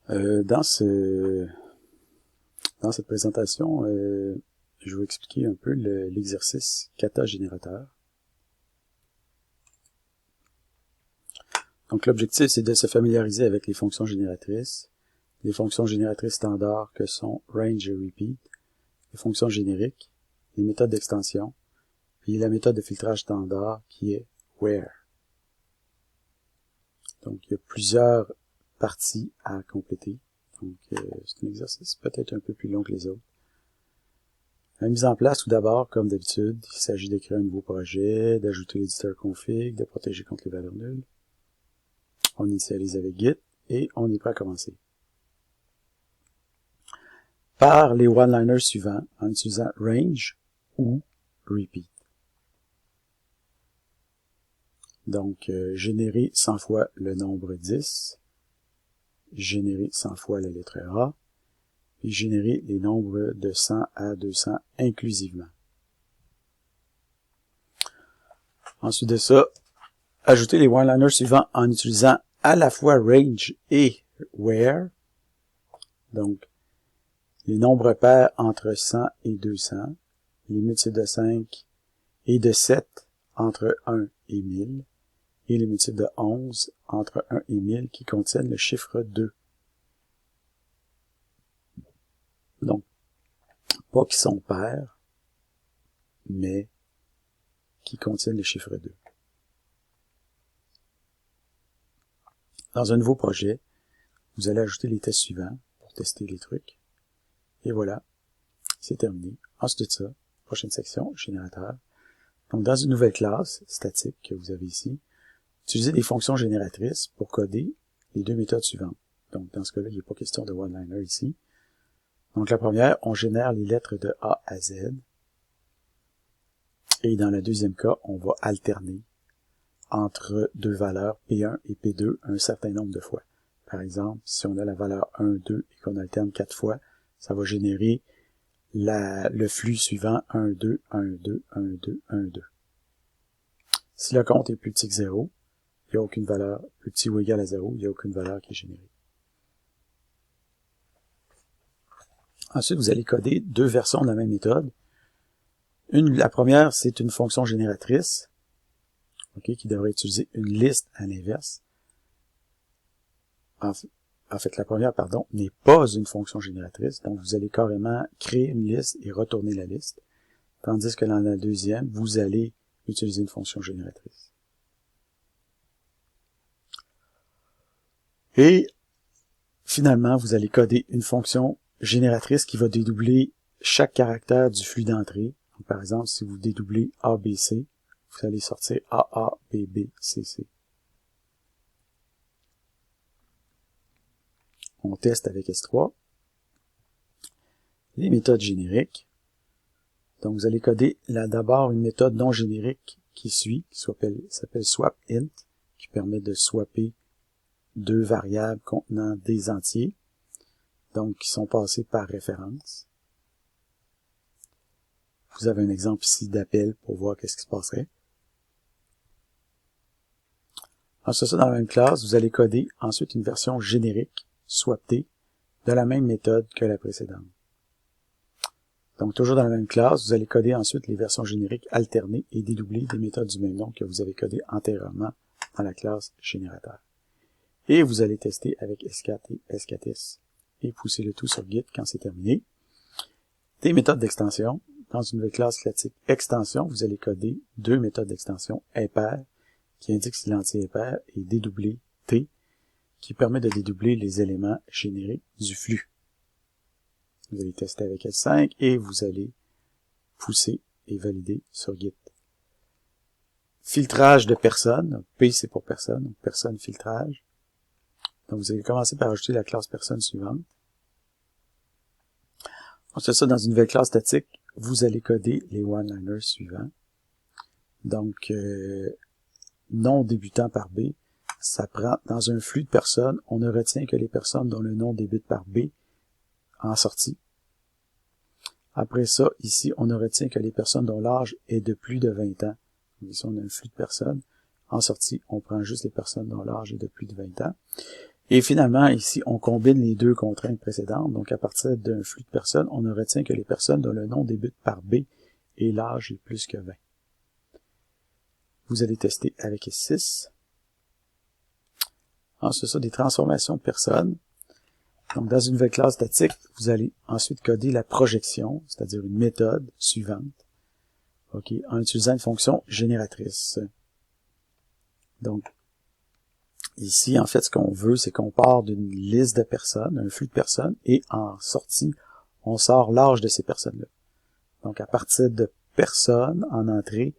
Dans cette présentation, je vais expliquer un peu l'exercice kata générateur. Donc l'objectif, c'est de se familiariser avec les fonctions génératrices standards que sont range et repeat, les fonctions génériques, les méthodes d'extension, puis la méthode de filtrage standard qui est where. Donc il y a plusieurs parties à compléter. Donc c'est un exercice peut-être un peu plus long que les autres. La mise en place, tout d'abord, comme d'habitude, il s'agit de créer un nouveau projet, d'ajouter l'éditeur config, de protéger contre les valeurs nulles. On initialise avec Git et on est prêt à commencer. Par les one-liners suivants en utilisant range ou repeat. Donc, générer 100 fois le nombre 10, générer 100 fois la lettre A, et générer les nombres de 100 à 200 inclusivement. Ensuite de ça, ajouter les one-liners suivants en utilisant à la fois range et where. Donc, les nombres pairs entre 100 et 200, les multiples de 5 et de 7 entre 1 et 1000, et les multiples de 11 entre 1 et 1000 qui contiennent le chiffre 2. Donc, pas qui sont pairs, mais qui contiennent le chiffre 2. Dans un nouveau projet, vous allez ajouter les tests suivants pour tester les trucs. Et voilà, c'est terminé. Ensuite de ça, prochaine section, générateur. Donc, dans une nouvelle classe statique que vous avez ici, utilisez des fonctions génératrices pour coder les deux méthodes suivantes. Donc, dans ce cas-là, il n'y a pas question de one-liner ici. Donc, la première, on génère les lettres de A à Z. Et dans le deuxième cas, on va alterner entre deux valeurs P1 et P2 un certain nombre de fois. Par exemple, si on a la valeur 1, 2 et qu'on alterne 4 fois, ça va générer le flux suivant 1, 2, 1, 2, 1, 2, 1, 2. Si le compte est plus petit que 0, il n'y a aucune valeur, plus petit ou égal à 0, il n'y a aucune valeur qui est générée. Ensuite, vous allez coder deux versions de la même méthode. La première, c'est une fonction génératrice, qui devrait utiliser une liste à l'inverse. En fait, la première, n'est pas une fonction génératrice, donc vous allez carrément créer une liste et retourner la liste, tandis que dans la deuxième, vous allez utiliser une fonction génératrice. Et finalement, vous allez coder une fonction génératrice qui va dédoubler chaque caractère du flux d'entrée. Par exemple, si vous dédoublez ABC, vous allez sortir AABBCC. On teste avec S3. Les méthodes génériques. Donc, vous allez coder d'abord une méthode non générique qui s'appelle swapInt, qui permet de swapper deux variables contenant des entiers, donc qui sont passés par référence. Vous avez un exemple ici d'appel pour voir qu'est-ce qui se passerait. Ensuite, dans la même classe, vous allez coder ensuite une version générique, swapT, de la même méthode que la précédente. Donc, toujours dans la même classe, vous allez coder ensuite les versions génériques alternées et dédoubler des méthodes du même nom que vous avez codées antérieurement dans la classe générateur. Et vous allez tester avec S4 et S4S et pousser le tout sur Git quand c'est terminé. Des méthodes d'extension. Dans une nouvelle classe classique extension, vous allez coder deux méthodes d'extension impair qui indiquent si l'entier est pair et dédoubler T qui permet de dédoubler les éléments générés du flux. Vous allez tester avec S5 et vous allez pousser et valider sur Git. Filtrage de personne. P c'est pour personne, donc personne filtrage. Donc vous allez commencer par ajouter la classe personne suivante. Ensuite ça, dans une nouvelle classe statique, vous allez coder les one-liners suivants. Donc, nom débutant par B, ça prend, dans un flux de personnes, on ne retient que les personnes dont le nom débute par B en sortie. Après ça, ici, on ne retient que les personnes dont l'âge est de plus de 20 ans. Ici, on a un flux de personnes. En sortie, on prend juste les personnes dont l'âge est de plus de 20 ans. Et finalement, ici, on combine les deux contraintes précédentes. Donc, à partir d'un flux de personnes, on ne retient que les personnes dont le nom débute par B et l'âge est plus que 20. Vous allez tester avec S6. Ensuite, ça, des transformations de personnes. Donc, dans une nouvelle classe statique, vous allez ensuite coder la projection, c'est-à-dire une méthode suivante, ok, en utilisant une fonction génératrice. Donc, ici, en fait, ce qu'on veut, c'est qu'on part d'une liste de personnes, un flux de personnes, et en sortie, on sort l'âge de ces personnes-là. Donc, à partir de personnes en entrée,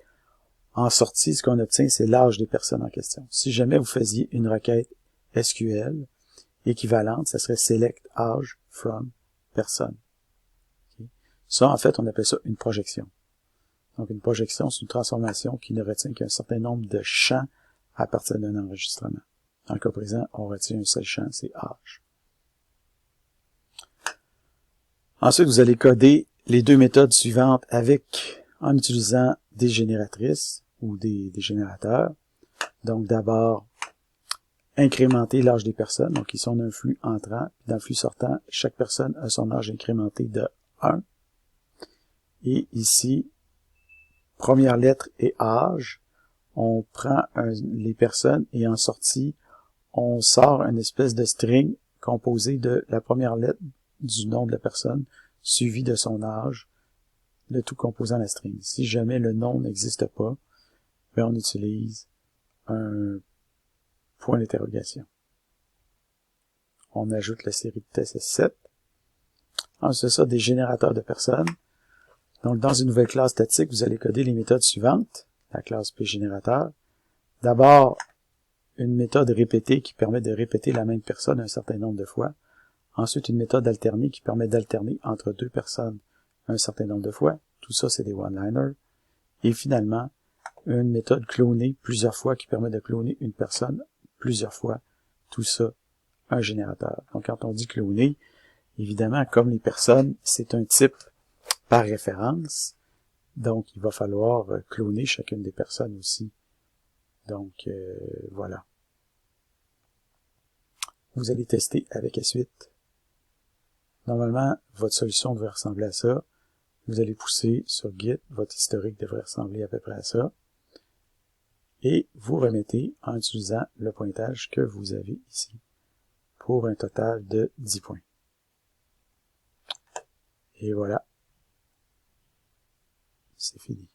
en sortie, ce qu'on obtient, c'est l'âge des personnes en question. Si jamais vous faisiez une requête SQL équivalente, ça serait select age from person. Okay. Ça, en fait, on appelle ça une projection. Donc, une projection, c'est une transformation qui ne retient qu'un certain nombre de champs à partir d'un enregistrement. Dans le cas présent, on retient un seul champ, c'est âge. Ensuite, vous allez coder les deux méthodes suivantes en utilisant des génératrices ou des générateurs. Donc, d'abord, incrémenter l'âge des personnes. Donc, ils sont dans un flux entrant. Dans le flux sortant, chaque personne a son âge incrémenté de 1. Et ici, première lettre et âge. On prend les personnes et en sortie, on sort une espèce de string composé de la première lettre du nom de la personne suivi de son âge, le tout composant la string. Si jamais le nom n'existe pas, bien on utilise un point d'interrogation. On ajoute la série de tests S7. Ensuite, ça, des générateurs de personnes. Donc, dans une nouvelle classe statique, vous allez coder les méthodes suivantes. La classe PGénérateur. D'abord, une méthode répétée qui permet de répéter la même personne un certain nombre de fois. Ensuite, une méthode alternée qui permet d'alterner entre deux personnes un certain nombre de fois. Tout ça, c'est des one-liners. Et finalement, une méthode clonée plusieurs fois qui permet de cloner une personne plusieurs fois. Tout ça, un générateur. Donc, quand on dit cloner, évidemment, comme les personnes, c'est un type par référence. Donc, il va falloir cloner chacune des personnes aussi. Donc, voilà. Vous allez tester avec S8. Normalement, votre solution devrait ressembler à ça. Vous allez pousser sur Git, votre historique devrait ressembler à peu près à ça. Et vous remettez en utilisant le pointage que vous avez ici pour un total de 10 points. Et voilà. C'est fini.